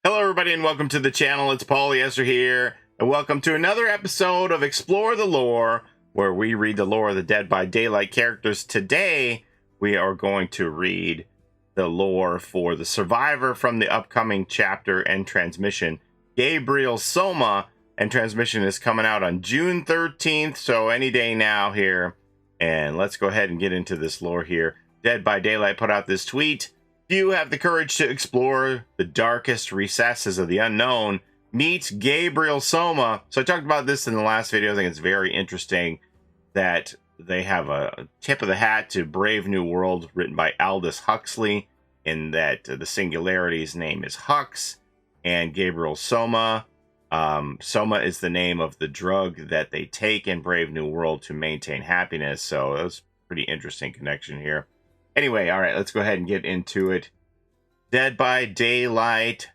Hello, everybody, and welcome to the channel. It's Paulie Esther here, and welcome to another episode of Explore the Lore, where we read the lore of the Dead by Daylight characters. Today, we are going to read the lore for the survivor from the upcoming chapter and transmission, Gabriel Soma, and transmission is coming out on June 13th, so any day now here. And let's go ahead and get into this lore here. Dead by Daylight put out this tweet. If you have the courage to explore the darkest recesses of the unknown, meet Gabriel Soma. So I talked about this in the last video. I think it's very interesting that they have a tip of the hat to Brave New World written by Aldous Huxley, in that the singularity's name is Hux, and Gabriel Soma. Soma is the name of the drug that they take in Brave New World to maintain happiness. So that's a pretty interesting connection here. Anyway, all right, let's go ahead and get into it. Dead by Daylight,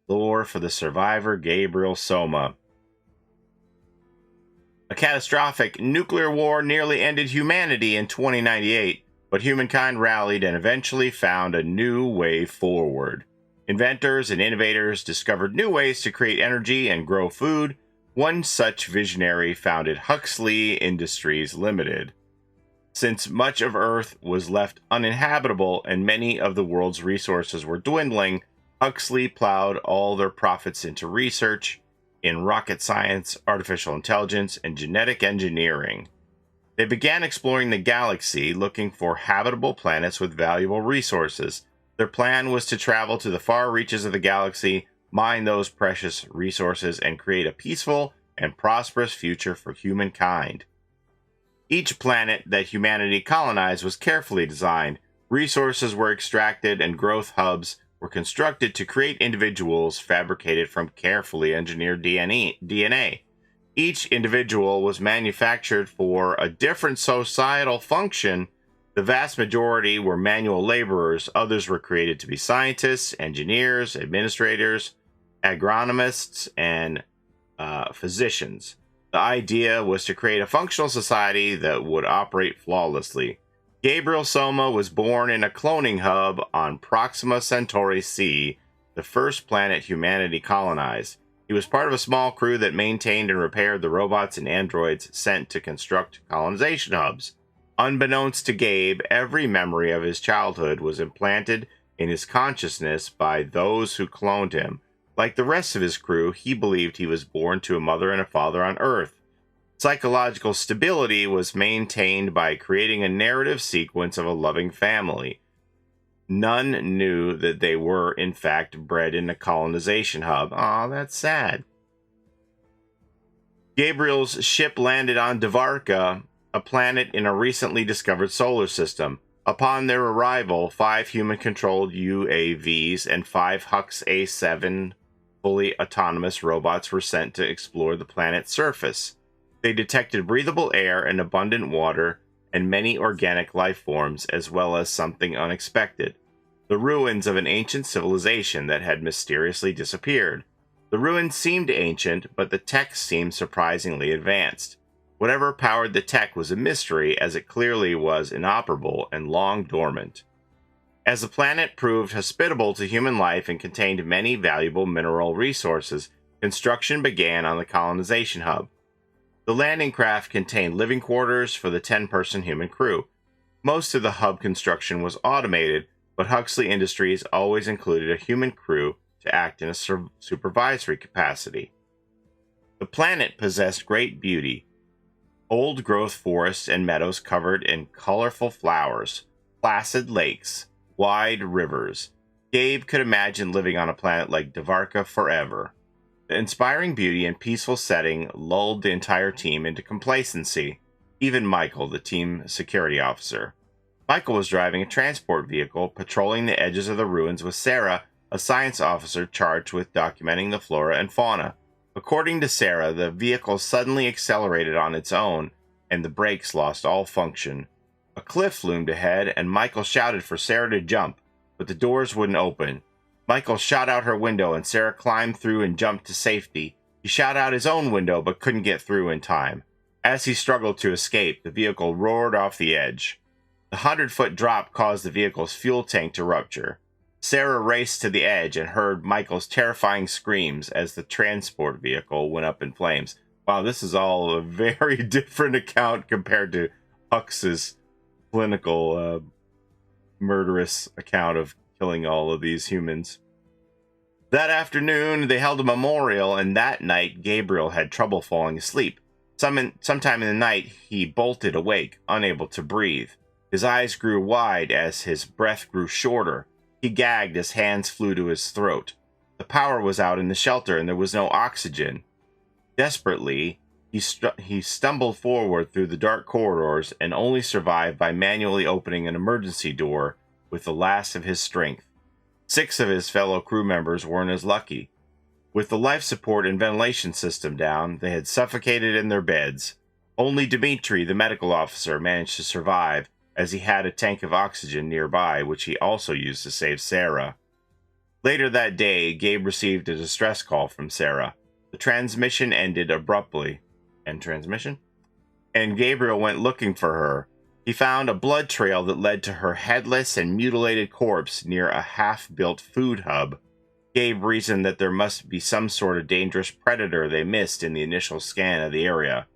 lore for the survivor, Gabriel Soma. A catastrophic nuclear war nearly ended humanity in 2098, but humankind rallied and eventually found a new way forward. Inventors and innovators discovered new ways to create energy and grow food. One such visionary founded Huxley Industries Limited. Since much of Earth was left uninhabitable and many of the world's resources were dwindling, Huxley plowed all their profits into research in rocket science, artificial intelligence, and genetic engineering. They began exploring the galaxy, looking for habitable planets with valuable resources. Their plan was to travel to the far reaches of the galaxy, mine those precious resources, and create a peaceful and prosperous future for humankind. Each planet that humanity colonized was carefully designed. Resources were extracted and growth hubs were constructed to create individuals fabricated from carefully engineered DNA. Each individual was manufactured for a different societal function. The vast majority were manual laborers. Others were created to be scientists, engineers, administrators, agronomists, and physicians. The idea was to create a functional society that would operate flawlessly. Gabriel Soma was born in a cloning hub on Proxima Centauri C, the first planet humanity colonized. He was part of a small crew that maintained and repaired the robots and androids sent to construct colonization hubs. Unbeknownst to Gabe, every memory of his childhood was implanted in his consciousness by those who cloned him. Like the rest of his crew, he believed he was born to a mother and a father on Earth. Psychological stability was maintained by creating a narrative sequence of a loving family. None knew that they were, in fact, bred in a colonization hub. Aw, that's sad. Gabriel's ship landed on Devarka, a planet in a recently discovered solar system. Upon their arrival, 5 human-controlled UAVs and 5 Hux A7 fully autonomous robots were sent to explore the planet's surface. They detected breathable air and abundant water and many organic life forms, as well as something unexpected: the ruins of an ancient civilization that had mysteriously disappeared. The ruins seemed ancient, but the tech seemed surprisingly advanced. Whatever powered the tech was a mystery, as it clearly was inoperable and long dormant. As the planet proved hospitable to human life and contained many valuable mineral resources, construction began on the colonization hub. The landing craft contained living quarters for the 10-person human crew. Most of the hub construction was automated, but Huxley Industries always included a human crew to act in a supervisory capacity. The planet possessed great beauty. Old-growth forests and meadows covered in colorful flowers, placid lakes, wide rivers. Gabe could imagine living on a planet like Devarka forever. The inspiring beauty and peaceful setting lulled the entire team into complacency, even Michael, the team security officer. Michael was driving a transport vehicle, patrolling the edges of the ruins with Sarah, a science officer charged with documenting the flora and fauna. According to Sarah, the vehicle suddenly accelerated on its own, and the brakes lost all function. A cliff loomed ahead, and Michael shouted for Sarah to jump, but the doors wouldn't open. Michael shot out her window, and Sarah climbed through and jumped to safety. He shot out his own window, but couldn't get through in time. As he struggled to escape, the vehicle roared off the edge. The 100-foot drop caused the vehicle's fuel tank to rupture. Sarah raced to the edge and heard Michael's terrifying screams as the transport vehicle went up in flames. Wow, this is all a very different account compared to Hux's clinical murderous account of killing all of these humans. That afternoon, they held a memorial, and that night, Gabriel had trouble falling asleep. Sometime in the night, he bolted awake, unable to breathe. His eyes grew wide as his breath grew shorter. He gagged as hands flew to his throat. The power was out in the shelter, and there was no oxygen. Desperately, he stumbled forward through the dark corridors and only survived by manually opening an emergency door with the last of his strength. 6 of his fellow crew members weren't as lucky. With the life support and ventilation system down, they had suffocated in their beds. Only Dmitri, the medical officer, managed to survive, as he had a tank of oxygen nearby, which he also used to save Sarah. Later that day, Gabe received a distress call from Sarah. The transmission ended abruptly. End transmission? And Gabriel went looking for her. He found a blood trail that led to her headless and mutilated corpse near a half-built food hub. Gabe reasoned that there must be some sort of dangerous predator they missed in the initial scan of the area.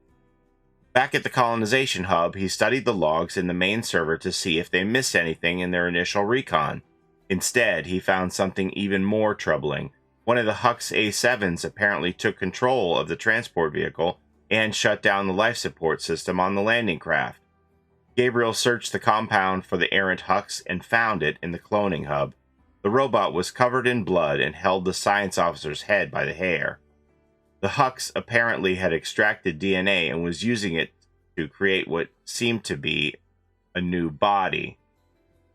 Back at the colonization hub, he studied the logs in the main server to see if they missed anything in their initial recon. Instead, he found something even more troubling. One of the Hux A7s apparently took control of the transport vehicle and shut down the life support system on the landing craft. Gabriel searched the compound for the errant Hux and found it in the cloning hub. The robot was covered in blood and held the science officer's head by the hair. The Hux apparently had extracted DNA and was using it to create what seemed to be a new body.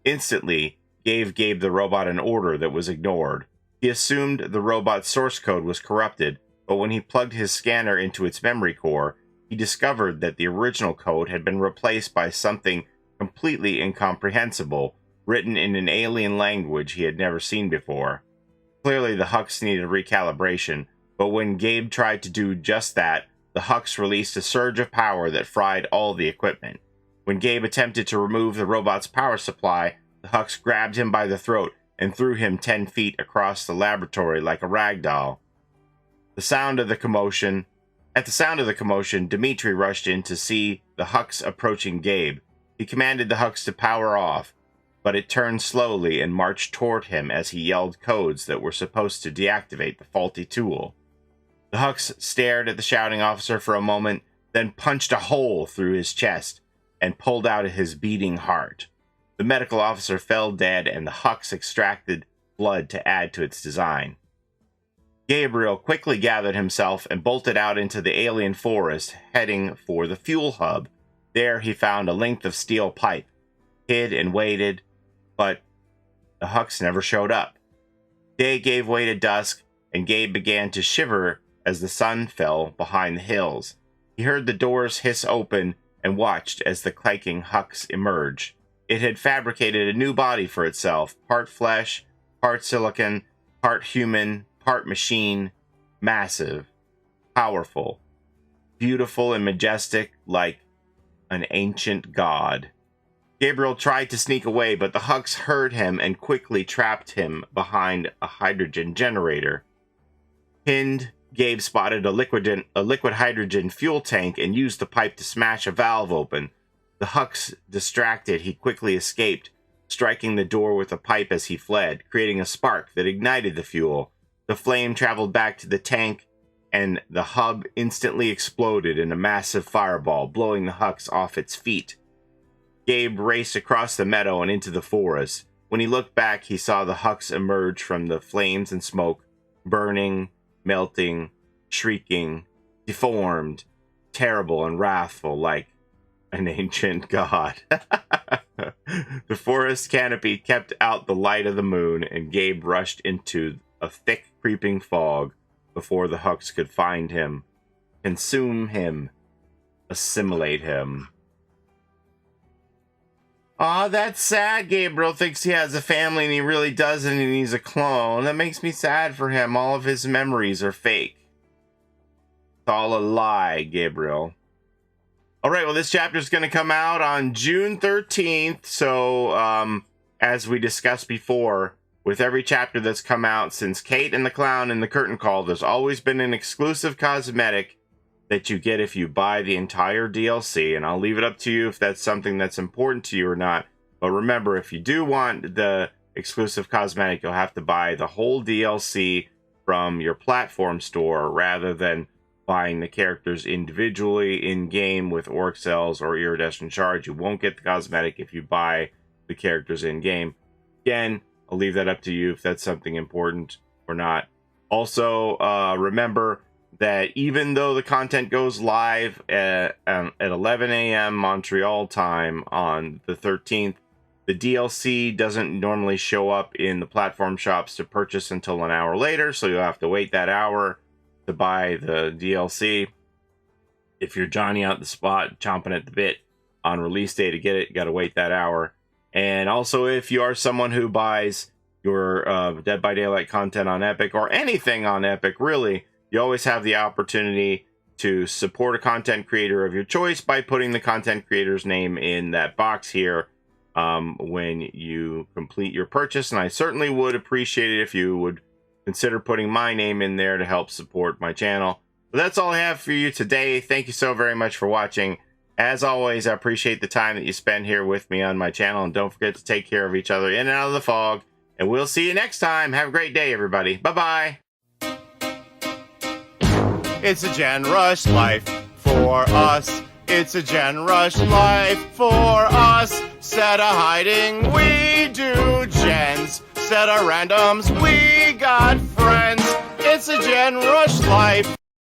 Instantly, gave Gabe the robot an order that was ignored. He assumed the robot's source code was corrupted, but when he plugged his scanner into its memory core, he discovered that the original code had been replaced by something completely incomprehensible, written in an alien language he had never seen before. Clearly, the Hux needed recalibration, but when Gabe tried to do just that, the Hux released a surge of power that fried all the equipment. When Gabe attempted to remove the robot's power supply, the Hux grabbed him by the throat and threw him 10 feet across the laboratory like a rag doll. At the sound of the commotion, Dmitri rushed in to see the Hux approaching Gabe. He commanded the Hux to power off, but it turned slowly and marched toward him as he yelled codes that were supposed to deactivate the faulty tool. The Hux stared at the shouting officer for a moment, then punched a hole through his chest and pulled out his beating heart. The medical officer fell dead, and the Hux extracted blood to add to its design. Gabriel quickly gathered himself and bolted out into the alien forest, heading for the fuel hub. There he found a length of steel pipe, hid and waited, but the Hux never showed up. Day gave way to dusk, and Gabe began to shiver as the sun fell behind the hills. He heard the doors hiss open and watched as the clanking Hux emerged. It had fabricated a new body for itself, part flesh, part silicon, part human, part machine, massive, powerful, beautiful and majestic like an ancient god. Gabriel tried to sneak away, but the Hux heard him and quickly trapped him behind a hydrogen generator. Pinned, Gabe spotted a liquid hydrogen fuel tank and used the pipe to smash a valve open. The Hux distracted, he quickly escaped, striking the door with the pipe as he fled, creating a spark that ignited the fuel. The flame traveled back to the tank, and the hub instantly exploded in a massive fireball, blowing the Hux off its feet. Gabe raced across the meadow and into the forest. When he looked back, he saw the Hux emerge from the flames and smoke, burning, melting, shrieking, deformed, terrible and wrathful like an ancient god. The forest canopy kept out the light of the moon, and Gabe rushed into a thick, creeping fog before the Hux could find him, consume him, assimilate him. Aw, that's sad. Gabriel thinks he has a family and he really doesn't, and he's a clone. That makes me sad for him. All of his memories are fake. It's all a lie, Gabriel. All right, well, this chapter is going to come out on June 13th. So, as we discussed before, with every chapter that's come out since Kate and the Clown and the Curtain Call, there's always been an exclusive cosmetic that you get if you buy the entire DLC. And I'll leave it up to you if that's something that's important to you or not. But remember, if you do want the exclusive cosmetic, you'll have to buy the whole DLC from your platform store rather than buying the characters individually in-game with orc cells or iridescent shards. You won't get the cosmetic if you buy the characters in-game. Again, I'll leave that up to you if that's something important or not. Also, remember that even though the content goes live at 11 a.m. Montreal time on the 13th, the DLC doesn't normally show up in the platform shops to purchase until an hour later, so you'll have to wait that hour to buy the DLC. If you're Johnny out the spot, chomping at the bit on release day to get it, you got to wait that hour. And also, if you are someone who buys your Dead by Daylight content on Epic, or anything on Epic, really, you always have the opportunity to support a content creator of your choice by putting the content creator's name in that box here when you complete your purchase. And I certainly would appreciate it if you would consider putting my name in there to help support my channel. So that's all I have for you today. Thank you so very much for watching. As always, I appreciate the time that you spend here with me on my channel. And don't forget to take care of each other in and out of the fog. And we'll see you next time. Have a great day, everybody. Bye-bye. It's a Gen Rush life for us. It's a Gen Rush life for us. Set a hiding, we do gens. Set a randoms, we got friends. It's a Gen Rush life.